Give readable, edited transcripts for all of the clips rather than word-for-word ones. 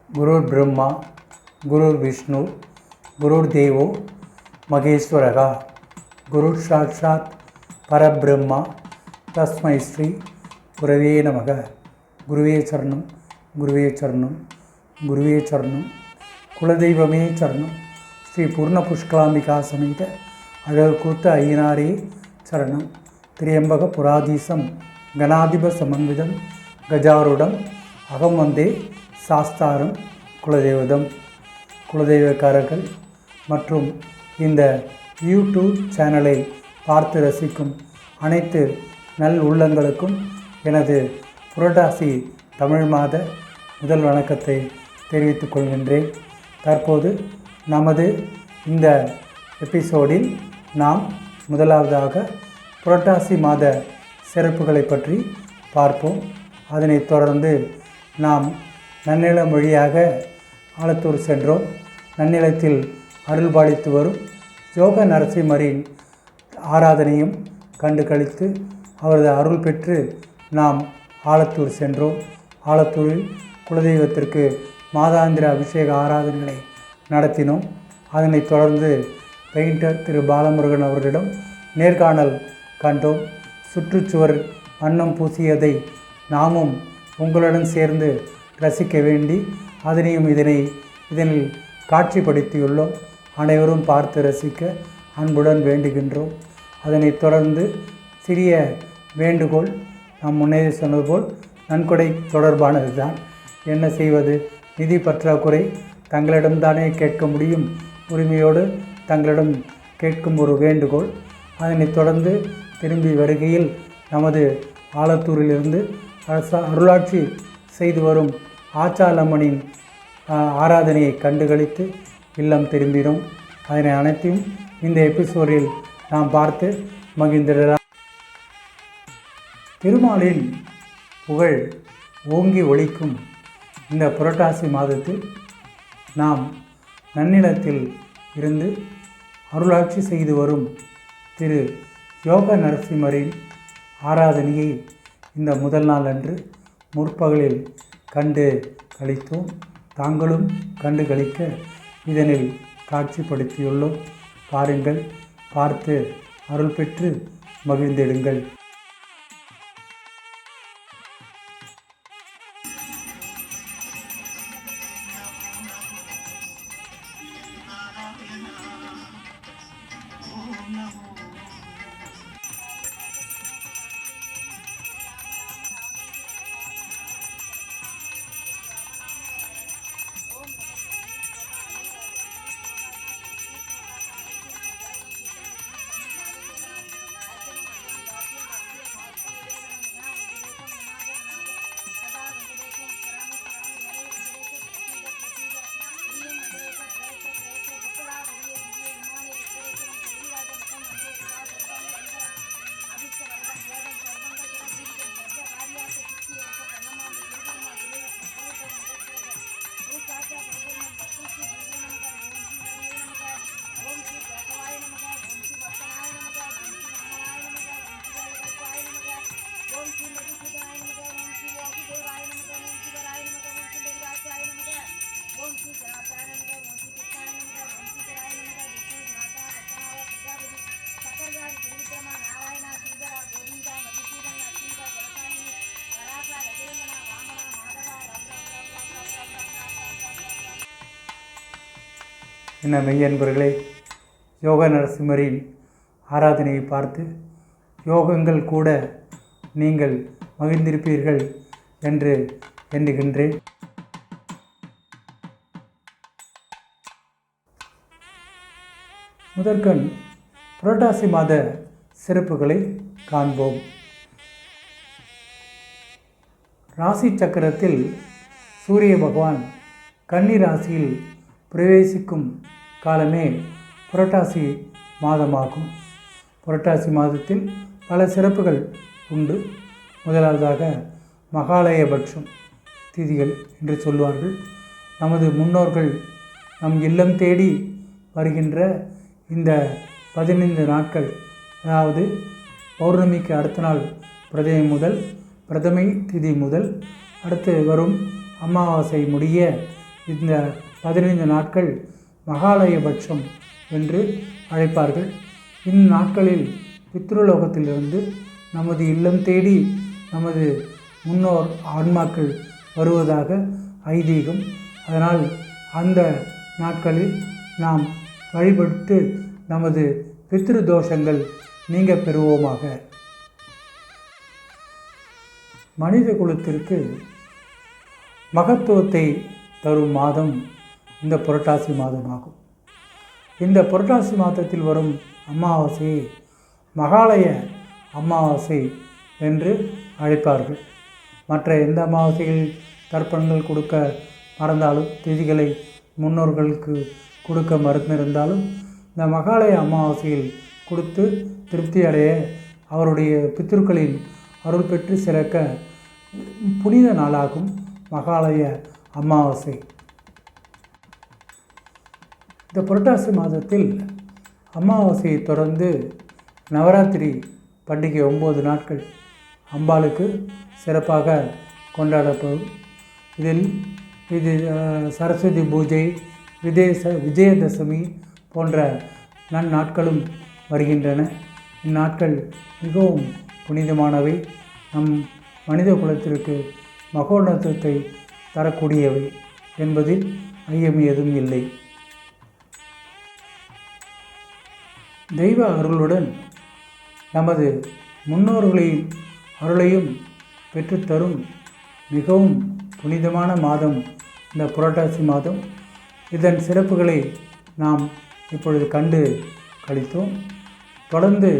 குருர் பிரம்மா குருர் விஷ்ணு குருர் தேவோ மகேஸ்வரகா குருர் சாட்சாத் பரபிரம்மா தஸ்மை ஸ்ரீ குருவே நமக. குருவே சரணம், குருவே சரணம், குருவே சரணம். குலதெய்வமே சரணம். ஸ்ரீ பூர்ண புஷ்கலாம்பிகா சமேத அழகுக்கூத்த ஐயனாரே சரணம். திரியம்பக புராதீசம் கணாதிப சமன்விதம் கஜாருடம் அகம் வந்தே சாஸ்தாரம் குலதெய்வதம். குலதெய்வக்காரர்கள் மற்றும் இந்த யூடியூப் சேனலை பார்த்து ரசிக்கும் அனைத்து நல் உள்ளங்களுக்கும் எனது புரட்டாசி தமிழ் மாத முதல் வணக்கத்தை தெரிவித்துக் கொள்கின்றேன். தற்போது நமது இந்த எபிசோடில் நாம் முதலாவதாக புரட்டாசி மாத சிறப்புகளை பற்றி பார்ப்போம். அதனைத் தொடர்ந்து நாம் நன்னிலம் வழியாக ஆலத்தூர் சென்றோம். நன்னிலத்தில் அருள்பாலித்து வரும் யோக நரசிம்மரின் ஆராதனையும் கண்டு கழித்து அவரது அருள் பெற்று நாம் ஆலத்தூர் சென்றோம். ஆலத்தூரில் குலதெய்வத்திற்கு மாதாந்திர அபிஷேக ஆராதனைகளை நடத்தினோம். அதனைத் தொடர்ந்து பெயிண்டர் திரு பாலமுருகன் அவர்களிடம் நேர்காணல் கண்டோம். சுற்றுச்சுவர் வண்ணம் பூசியதை நாமும் உங்களுடன் சேர்ந்து ரசிக்க வேண்டி அதனையும் இதனில் காட்சிப்படுத்தியுள்ளோம். அனைவரும் பார்த்து ரசிக்க அன்புடன் வேண்டுகின்றோம். அதனைத் தொடர்ந்து சிறிய வேண்டுகோள். நாம் முன்னே சொன்னது போல் நன்கொடை தொடர்பானது தான். என்ன செய்வது, நிதி பற்றாக்குறை, தங்களிடம்தானே கேட்க முடியும். உரிமையோடு தங்களிடம் கேட்கும் ஒரு வேண்டுகோள். அதனைத் தொடர்ந்து திரும்பி வருகையில் நமது ஆலத்தூரிலிருந்து அருளாட்சி செய்து வரும் ஆச்சாலம்மனின் ஆராதனையை கண்டுகளித்து இல்லம் திரும்பினோம். அதனை அனைத்தையும் இந்த எபிசோடில் நாம் பார்த்து மகிழ்ந்திடலாம். திருமாலின் புகழ் ஓங்கி ஒலிக்கும் இந்த புரட்டாசி மாதத்தில் நாம் நன்னிலத்தில் இருந்து அருளாட்சி செய்து வரும் திரு யோக நரசிம்மரின் ஆராதனையை இந்த முதல் நாள் அன்று முற்பகலில் கண்டு கழித்தோம். தாங்களும் கண்டு கழிக்க இதனில் காட்சிப்படுத்தியுள்ளோம். பாருங்கள், பார்த்து அருள் பெற்று மகிழ்ந்திடுங்கள். என்ன மெய்யன்பர்களே, யோக நரசிம்மரின் ஆராதனையை பார்த்து யோகங்கள் கூட நீங்கள் மகிழ்ந்திருப்பீர்கள் என்று எண்ணுகின்றேன். முதற்கண் புரட்டாசி மாத சிறப்புகளை காண்போம். ராசி சக்கரத்தில் சூரிய பகவான் கன்னி ராசியில் பிரவேசிக்கும் காலமே புரட்டாசி மாதமாகும். புரட்டாசி மாதத்தில் பல சிறப்புகள் உண்டு. முதலாவதாக மகாலயபட்சம் திதிகள் என்று சொல்வார்கள். நமது முன்னோர்கள் நம் இல்லம் தேடி வருகின்ற இந்த 15 நாட்கள், அதாவது பௌர்ணமிக்கு அடுத்த நாள் பிரதமை திதி முதல் அடுத்து வரும் அமாவாசை முடிய இந்த 15 நாட்கள் மகாலயபட்சம் என்று அழைப்பார்கள். இந்நாட்களில் பித்ருலோகத்திலிருந்து நமது இல்லம் தேடி நமது முன்னோர் ஆன்மாக்கள் வருவதாக ஐதீகம். அதனால் அந்த நாட்களில் நாம் வழிபட்டு நமது பித்ரு தோஷங்கள் நீங்க பெறுவோமாக. மனித குலத்திற்கு மகத்துவத்தை தரும் மாதம் இந்த புரட்டாசி மாதமாகும். இந்த புரட்டாசி மாதத்தில் வரும் அமாவாசையை மகாலய அமாவாசை என்று அழைப்பார்கள். மற்ற எந்த அமாவாசைகளில் தர்ப்பணங்கள் கொடுக்க மறந்தாலும், திதிகளை முன்னோர்களுக்கு கொடுக்க மறந்திருந்தாலும், இந்த மகாலய அமாவாசையில் கொடுத்து திருப்தி அடைய அவருடைய பித்ருக்களின் அருள் பெற்று சிறக்க புனித நாளாகும் மகாலய அமாவாசை. இந்த புரட்டாசி மாதத்தில் அமாவாசையை தொடர்ந்து நவராத்திரி பண்டிகை 9 நாட்கள் அம்பாளுக்கு சிறப்பாக கொண்டாடப்படும். இது சரஸ்வதி பூஜை, விஜயதசமி போன்ற நன்னாட்களும் வருகின்றன. இந்நாட்கள் மிகவும் புனிதமானவை. நம் மனித குலத்திற்கு மகோன்னதத்தை தரக்கூடியவை என்பதில் ஐயம் ஏதும் இல்லை. தெய்வ அருளுடன் நமது முன்னோர்களின் அருளையும் பெற்றுத்தரும் மிகவும் புனிதமான மாதம் இந்த புரட்டாசி மாதம். இதன் சிறப்புகளை நாம் இப்பொழுது கண்டு கழித்தோம். தொடர்ந்து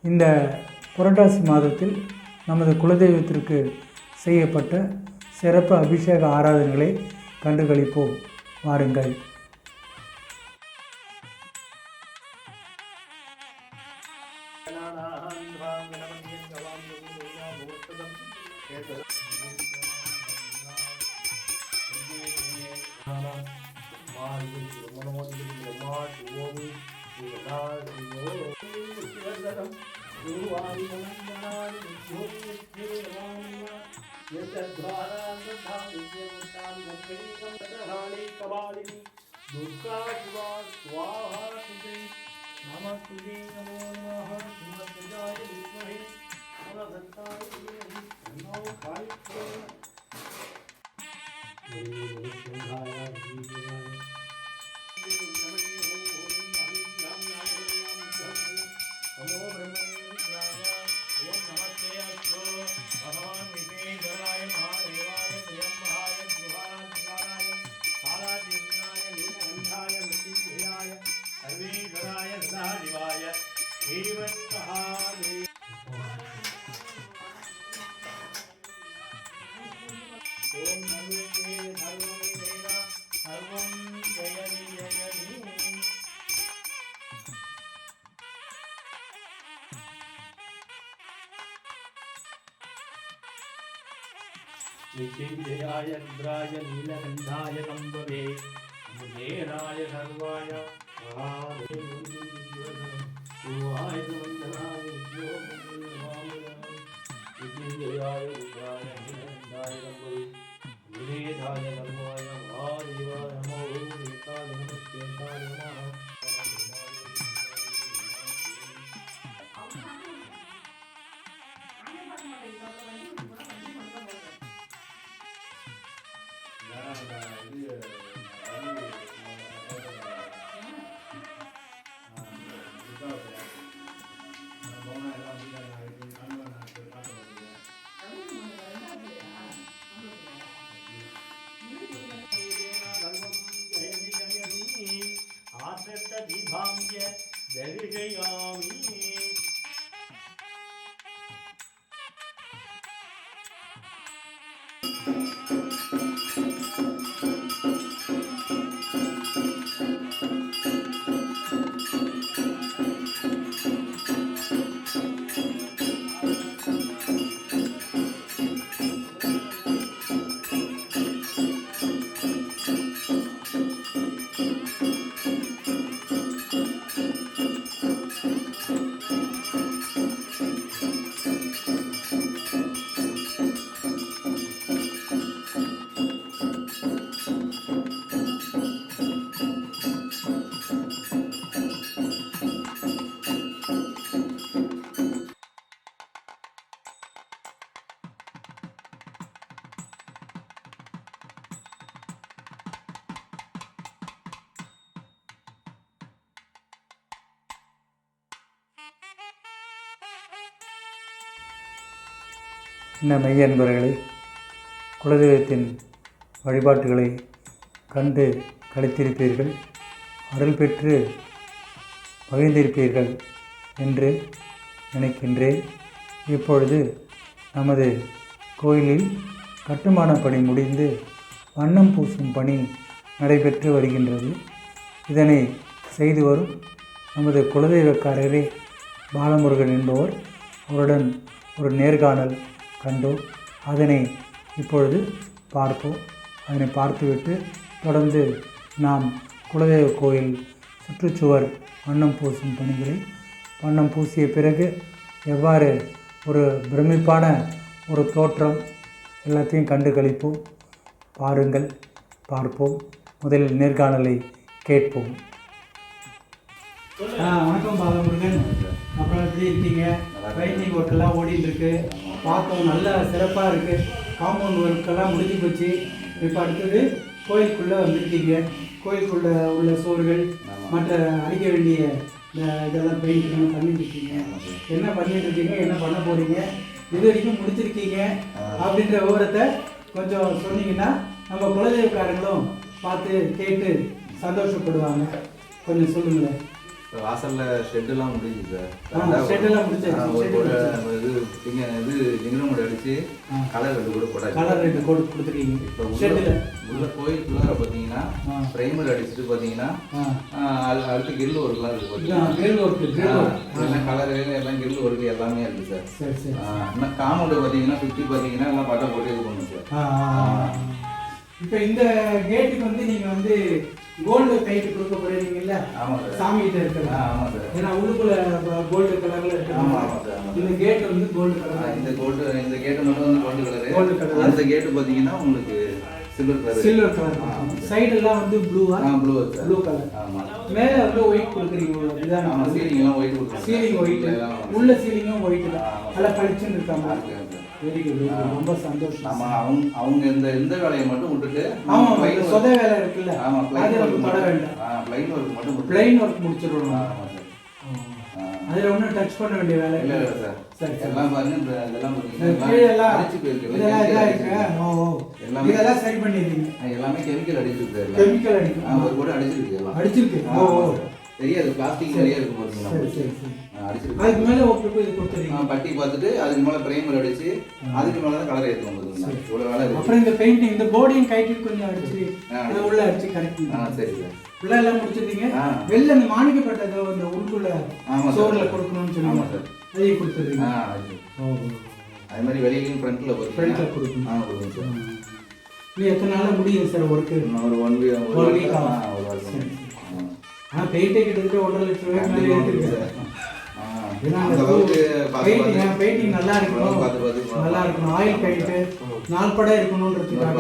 இந்த புரட்டாசி மாதத்தில் நமது குலதெய்வத்திற்கு செய்யப்பட்ட சிறப்பு அபிஷேக ஆராதனைகளை கண்டு கழிப்போம். வாருங்கள். विचिन्त्याय रुद्राय नीलकण्ठाय कम्बवे मुनेराय सर्वाय महादेवाय वन्दनाय विचिन्त्याय रुद्राय नीलकण्ठाय कम्बवे मुनेराय सर्वाय महादेवाय नमो एकाय नमस्ते नमः என்ன மெய்யன்பர்களே, குலதெய்வத்தின் வழிபாட்டுகளை கண்டு களித்திருப்பீர்கள், அருள் பெற்று மகிழ்ந்திருப்பீர்கள் என்று நினைக்கின்றேன். இப்பொழுது நமது கோயிலில் கட்டுமான பணி முடிந்து வண்ணம் பூசும் பணி நடைபெற்று வருகின்றது. இதனை செய்து வரும் நமது குலதெய்வக்காரரே பாலமுருகன் என்பவர். அவருடன் ஒரு நேர்காணல் கண்டோம். அதனை இப்பொழுது பார்ப்போம். அதனை பார்த்துவிட்டு தொடர்ந்து நாம் குலதெய்வ கோயில் சுற்றுச்சுவர் வண்ணம் பூசும் பணிகளை வண்ணம் பூசிய பிறகு எவ்வாறு ஒரு பிரமிப்பான ஒரு தோற்றம் எல்லாத்தையும் கண்டு களிப்போம். பாருங்கள், பார்ப்போம். முதலில் நேர்காணலை கேட்போம். வணக்கம் பாலமுருகன். அப்புறம் எப்படி இருக்கீங்க? பெயிண்டிங் ஒர்க்கெல்லாம் ஓடிட்டு இருக்கு, பார்த்தோம். நல்லா சிறப்பாக இருக்குது. காம்பவுண்ட் ஒர்க்கெல்லாம் முடிஞ்சு போச்சு. இப்போ அடுத்தது கோயிலுக்குள்ளே வந்திருக்கீங்க. கோயிலுக்குள்ளே உள்ள சுவர்கள் மற்ற அடிக்க வேண்டிய இதெல்லாம் பெயிண்டிங் பண்ணிட்டு இருக்கீங்க. என்ன பண்ணிட்டு இருக்கீங்க, என்ன பண்ண போகிறீங்க, இது வரைக்கும் முடிச்சிருக்கீங்க அப்படின்ற விவரத்தை கொஞ்சம் சொன்னீங்கன்னா நம்ம குலதெய்வக்காரங்களும் பார்த்து கேட்டு சந்தோஷப்படுவாங்க. கொஞ்சம் சொல்லுங்களேன். வாசலில் ஷெட்டெல்லாம் முடிஞ்சு சார். ஷெட்டெல்லாம் முடிச்சு இது ஜிங்கனமோட அடிச்சு கலர் ரெண்டு கூட போட்டாச்சு. கலர் ரெண்டு கோடு கொடுத்துருக்கீங்க. இப்போ உள்ள கோயிலுக்குள்ளார பார்த்தீங்கன்னா பிரைமர் அடிச்சுட்டு பார்த்தீங்கன்னா அடுத்து கில் ஒர்க்லாம் இருக்குது. பார்த்தீங்கன்னா எல்லாம் கலரு எல்லாம் கில் ஒர்க்கு எல்லாமே இருக்குது சார். சரி சரி. இன்னும் காம்பவுண்டு பார்த்தீங்கன்னா சுற்றி பார்த்தீங்கன்னா எல்லாம் பட்டை போட்டு இது பண்ணும் சார். இப்போ இந்த கேட்டுக்கு வந்து நீங்கள் வந்து கோல்டு பெயிண்ட் கொடுக்க போறீங்கல்ல? ஆமாம் சார். சாமி கிட்ட இருக்கிறது. ஆமாம் சார். ஏன்னா உள்ளுக்குள்ள கோல்டு கலர்ல இருக்கு. ஆமாம் ஆமாம் சார். இந்த கேட் வந்து கோல்டு கலர். இந்த கேட்டு மட்டும் வந்து கோல்டு கலர். அந்த கேட்டு பார்த்தீங்கன்னா உங்களுக்கு சில்வர் கலர். சைடுலாம் வந்து ப்ளூவா? Blue colour. ஆமா. மேல வந்து ஒயிட் கொடுக்குறீங்க. இதுதான் ஆமா. சீலிங் எல்லாம் ஒயிட் கொடுக்குறோம். Ceiling white. உள்ள சீலிங்கும் ஒயிட் தான். நல்லா பளிச்சுன்னு இருக்காங்க. Very good. ரொம்ப சந்தோஷம். ஆமா. அவங்க இந்த வேலையை மட்டும் விட்டுட்டு ஆமா சொத வேலை இருக்குல்ல? ஆமா. அது நமக்கு தொட வேண்டாம். ப்ளைன் ஒர்க் மட்டும் ப்ளைன் ஒர்க் முடிச்சிடணும். ஆமா சார். அதுல ஒன்றும் டச் பண்ண வேண்டிய வேலை இல்ல சார். சரி எல்லாம் பாருங்க. இதெல்லாம் இதெல்லாம் அடிச்சு போயிருக்கு. இதெல்லாம் சரி பண்ணிடுறீங்க. எல்லாமே கெமிக்கல் அடிச்சிருக்கு. கெமிக்கல் அடிக்கும். ஒரு கூட அடிச்சிருக்கு. எல்லாம் அடிச்சிருக்கு. தெரியாது. பிளாஸ்டிக் நிறைய இருக்கும் பாத்தீங்கன்னா. சரி சரி சரி. அடிச்சிருக்கு. அதுக்கு மேல ஒப்பிட்டு இது கொடுத்துறீங்க. பட்டி பார்த்துட்டு அதுக்கு மேல பிரைமர் அடிச்சு அதுக்கு மேல தான் கலர் ஏத்துவோம். இவ்வளவு வேலை இருக்கு. அப்புறம் இந்த பெயிண்டிங் இந்த போர்டையும் கைட்டி கொஞ்சம் அடிச்சு இத உள்ள அடிச்சு கரெக்ட். சரி சார். உள்ள எல்லாம் முடிச்சிருக்கீங்க. வெளில அந்த மாணிக்கப்பட்டதை அந்த உள்ளுக்குள்ள சோர்ல கொடுக்கணும்னு சொல்லி. ஆமா சார். அதையும் கொடுத்துறீங்க. அது மாதிரி வெளியிலயும் ஃப்ரண்ட்ல கொடுக்கணும். கொடுக்கணும் சார். நீ எத்தனை நாள முடியும் சார் ஒர்க்கு? ஒரு 1 வீக் ஆனா பெயிண்டே கிட்டத்தட்ட 1.5 லட்சம் ரூபாய் மேலே ஏற்றிருக்கு சார். பெயிண்டிங் நல்லா இருக்கணும், நல்லா இருக்கணும். ஆயில் பெயிண்ட் நாள்பட இருக்கணும்ன்றதுக்காக.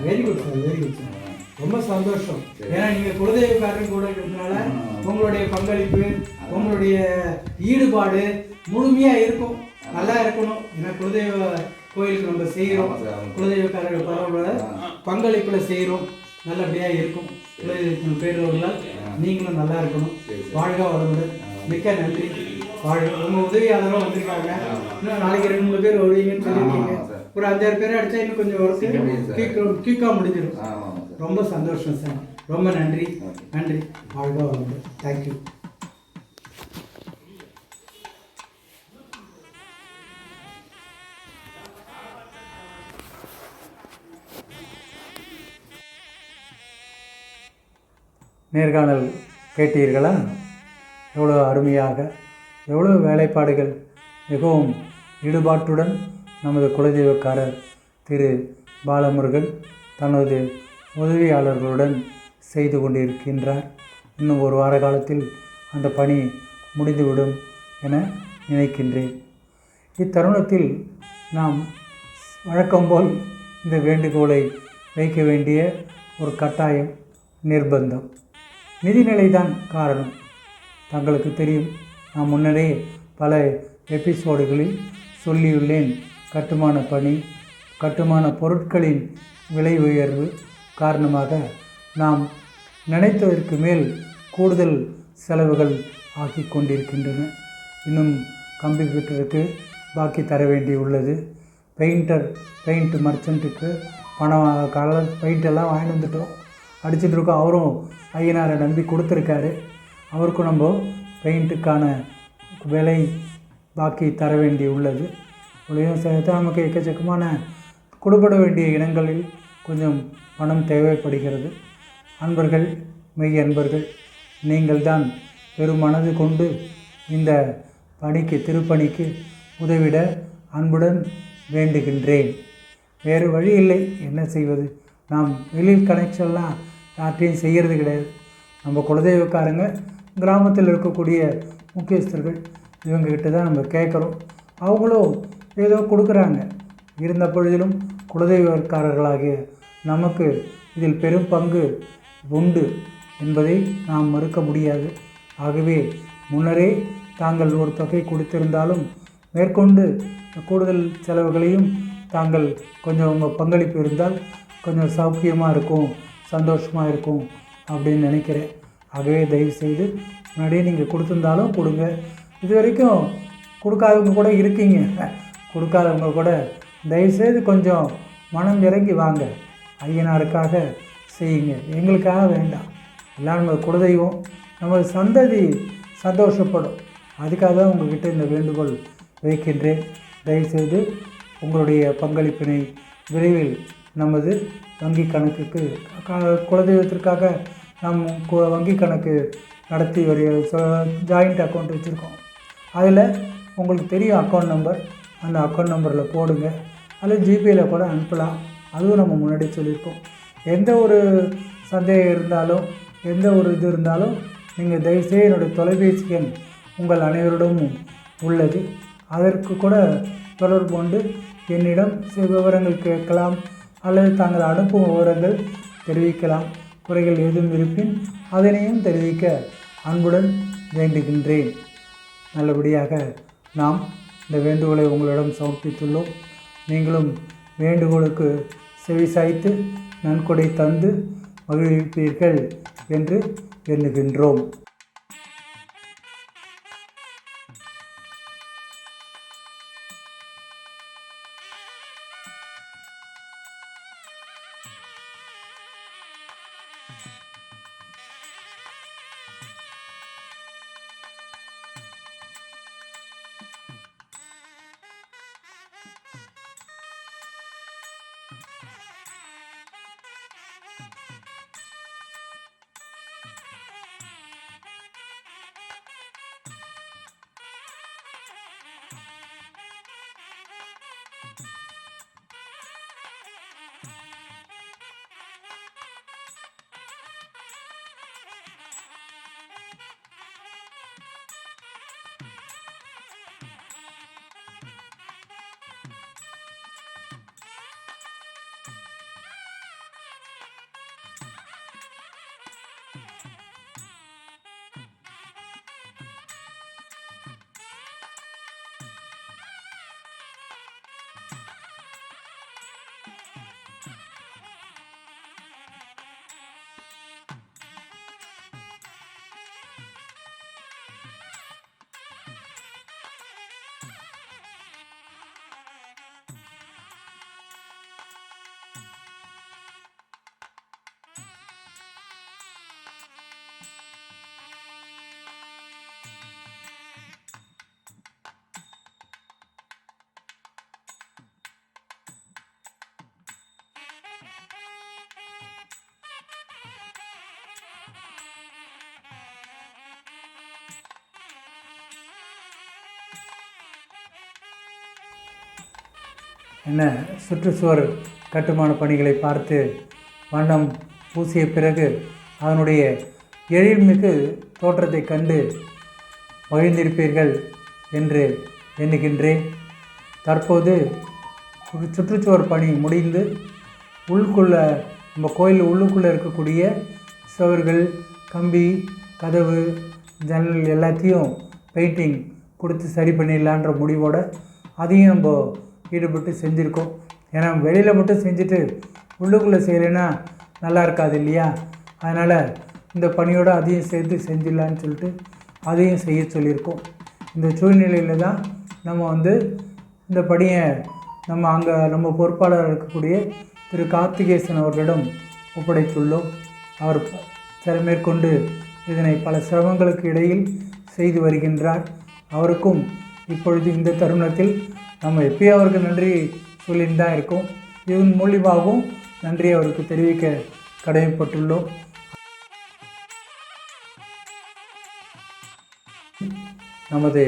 Very good sir, very good sir. ரொம்ப சந்தோஷம். ஏன்னா நீங்க குலதெய்வக்காரன் கூட இருக்கிறதுனால உங்களுடைய பங்களிப்பு, உங்களுடைய ஈடுபாடு முழுமையா இருக்கும். நல்லா இருக்கணும். ஏன்னா குலதெய்வ கோயிலுக்கு நம்ம செய்கிறோம், குலதெய்வக்காரர்கள் பரவாயில்ல பங்களிப்புல செய்கிறோம். நல்லபடியா இருக்கும். குலதெய்வத்தின் பேரவர்களால் நீங்களும் நல்லா இருக்கணும். வாழ்க வளமுடன். மிக்க நன்றி. வாழ்க. உங்க உதவியாளரும் வந்திருக்காங்க. இன்னும் நாளைக்கு 2-3 பேர் வருவீங்கன்னு சொல்லியிருக்கீங்க. ஒரு 5-6 பேர் அடிச்சா இன்னும் கொஞ்சம் ஒர்க்கு குயிக்காக முடிஞ்சிடும். ரொம்ப சந்தோஷம் சார். ரொம்ப நன்றி. நன்றி. வாழ்க வளமுடன். தேங்க்யூ. நேர்காணல் கேட்டீர்களா? எவ்வளோ அருமையாக, எவ்வளோ வேலைப்பாடுகள், மிகவும் ஈடுபாட்டுடன் நமது குலதெய்வக்காரர் திரு பாலமுருகன் தனது உதவியாளர்களுடன் செய்து கொண்டிருக்கின்றார். இன்னும் ஒரு வார காலத்தில் அந்த பணி முடிந்துவிடும் என நினைக்கின்றேன். இத்தருணத்தில் நாம் வழக்கம்போல் இந்த வேண்டுகோளை வைக்க வேண்டிய ஒரு கட்டாயம், நிர்பந்தம். நிதிநிலைதான் காரணம். தங்களுக்கு தெரியும், நான் முன்னரே பல எபிசோடுகளில் சொல்லியுள்ளேன். கட்டுமான பணி, கட்டுமான பொருட்களின் விலை உயர்வு காரணமாக நாம் நினைத்ததற்கு மேல் கூடுதல் செலவுகள் ஆகி கொண்டிருக்கின்றன. இன்னும் கம்பி கட்டுறதுக்கு பாக்கி தர வேண்டி உள்ளது. பெயிண்ட் மர்ச்சன்ட்டுக்கு பணம் கலர் பெயிண்டெல்லாம் வாங்கிட்டு வந்துட்டோம், அடிச்சிட்ருக்கோம். அவரும் ஐயனாரை நம்பி கொடுத்துருக்காரு. அவருக்கும் நம்ம பெயிண்ட்டுக்கான விலை பாக்கி தர வேண்டி உள்ளது. இவ்வளையும் சேர்த்து நமக்கு எக்கச்சக்கமான கொடுப்பட வேண்டிய இடங்களில் கொஞ்சம் பணம் தேவைப்படுகிறது. அன்பர்கள், மெய் அன்பர்கள், நீங்கள் தான் பெரும் மனது கொண்டு இந்த திருப்பணிக்கு உதவிட அன்புடன் வேண்டுகின்றேன். வேறு வழி இல்லை, என்ன செய்வது? நாம் வெளியில் கனெக்ஷன்லாம் யார்ட்டையும் செய்கிறது கிடையாது. நம்ம குலதெய்வக்காரங்க, கிராமத்தில் இருக்கக்கூடிய முக்கியஸ்தர்கள், இவங்ககிட்ட தான் நம்ம கேட்குறோம். அவங்களும் ஏதோ கொடுக்குறாங்க. இருந்த பொழுதிலும் குலதெய்வக்காரர்களாகிய நமக்கு இதில் பெரும் பங்கு உண்டு என்பதை நாம் மறுக்க முடியாது. ஆகவே முன்னரே தாங்கள் ஒரு தொகை கொடுத்திருந்தாலும் மேற்கொண்டு கூடுதல் செலவுகளையும் தாங்கள் கொஞ்சம் உங்கள் பங்களிப்பு இருந்தால் கொஞ்சம் சௌக்கியமாக இருக்கும், சந்தோஷமாக இருக்கும் அப்படின்னு நினைக்கிறேன். ஆகவே தயவுசெய்து முன்னாடியே நீங்கள் கொடுத்துருந்தாலும் கொடுங்க. இது வரைக்கும் கொடுக்காதவங்க கூட இருக்கீங்க. கொடுக்காதவங்க கூட தயவுசெய்து கொஞ்சம் மனம் இறங்கி வாங்க, ஐயனாருக்காக செய்யுங்க, எங்களுக்காக வேண்டாம். எல்லாம் நம்ம குலதெய்வம், நமது சந்ததி சந்தோஷப்படும். அதுக்காக தான் உங்கள்கிட்ட இந்த வேண்டுகோள் வைக்கின்றேன். தயவுசெய்து உங்களுடைய பங்களிப்பினை விரைவில் நமது வங்கி கணக்குக்கு, குலதெய்வத்திற்காக நம் வங்கி கணக்கு நடத்தி ஜாயிண்ட் அக்கௌண்ட் வச்சுருக்கோம். அதில் உங்களுக்கு தெரியும் அக்கௌண்ட் நம்பர், அந்த அக்கௌண்ட் நம்பரில் போடுங்க. அதில் ஜிபேயில் கூட அனுப்பலாம். அதுவும் நம்ம முன்னாடி சொல்லியிருக்கோம். எந்த ஒரு சந்தேகம் இருந்தாலும், எந்த ஒரு இது இருந்தாலும் நீங்கள் தயவுசெய்து என்னுடைய தொலைபேசி எண் உங்கள் அனைவரிடமும் உள்ளது. அதற்கு கூட தொடர்பு கொண்டு என்னிடம் சில விவரங்கள் கேட்கலாம், அல்லது தாங்கள் அனுப்பும் விவரங்கள் தெரிவிக்கலாம். குறைகள் ஏதும் இருப்பின் அதனையும் தெரிவிக்க அன்புடன் வேண்டுகின்றேன். நல்லபடியாக நாம் இந்த வேண்டுகோளை உங்களிடம் சமர்ப்பித்துள்ளோம். நீங்களும் வேண்டுகோளுக்கு செவிசாய்த்து நன்கொடை தந்து மகிழ்விப்பீர்கள் என்று எண்ணுகின்றோம். என்ன, சுற்றுச்சுவர் கட்டுமான பணிகளை பார்த்து வண்ணம் பூசிய பிறகு அதனுடைய எழில்மிகு தோற்றத்தை கண்டு மகிழ்ந்திருப்பீர்கள் என்று எண்ணுகின்றேன். தற்போது சுற்றுச்சுவர் பணி முடிந்து உள்ளுக்குள்ளே, நம்ம கோயில் உள்ளுக்குள்ளே இருக்கக்கூடிய சுவர்கள், கம்பி, கதவு, ஜன்னல் எல்லாத்தையும் பெயிண்டிங் கொடுத்து சரி பண்ணிடலான்ற முடிவோடு அதையும் நம்ம ஈடுபட்டு செஞ்சுருக்கோம். ஏன்னா வெளியில் மட்டும் செஞ்சுட்டு உள்ளுக்குள்ளே செய்யலைன்னா நல்லா இருக்காது இல்லையா? அதனால் இந்த பணியோடு அதையும் சேர்த்து செஞ்சிடலான்னு சொல்லிட்டு அதையும் செய்ய சொல்லியிருக்கோம். இந்த சூழ்நிலையில் தான் நம்ம இந்த பணியை நம்ம பொறுப்பாளர் இருக்கக்கூடிய திரு கார்த்திகேசன் அவர்களிடம் ஒப்படைத்துள்ளோம். அவர் மேற்கொண்டு இதனை பல சிரமங்களுக்கு இடையில் செய்து வருகின்றார். அவருக்கும் இப்பொழுது இந்த தருணத்தில் நம்ம எப்பயும் அவருக்கு நன்றி சொல்லிட்டு தான் இருக்கோம். இதன் மூலியமாகவும் நன்றி அவருக்கு தெரிவிக்க கடமைப்பட்டுள்ளோம். நமது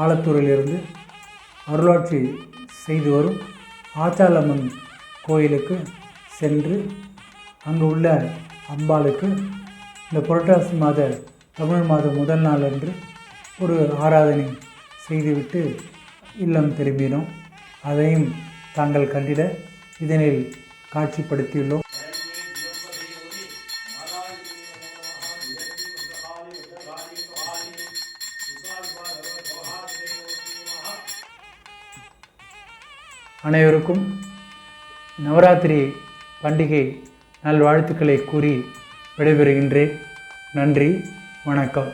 ஆலத்தூரிலிருந்து அருளாட்சி செய்து வரும் ஆச்சாலம்மன் கோயிலுக்கு சென்று அங்கு உள்ள அம்பாளுக்கு இந்த புரட்டாசி மாத தமிழ் மாதம் முதல் நாள் அன்று ஒரு ஆராதனை செய்துவிட்டு இல்லம் திரும்பினோம். அதையும் தாங்கள் கண்டிட இதனில் காட்சிப்படுத்தியுள்ளோம். அனைவருக்கும் நவராத்திரி பண்டிகை நல்வாழ்த்துக்களை கூறி விடைபெறுகின்றேன். நன்றி, வணக்கம்.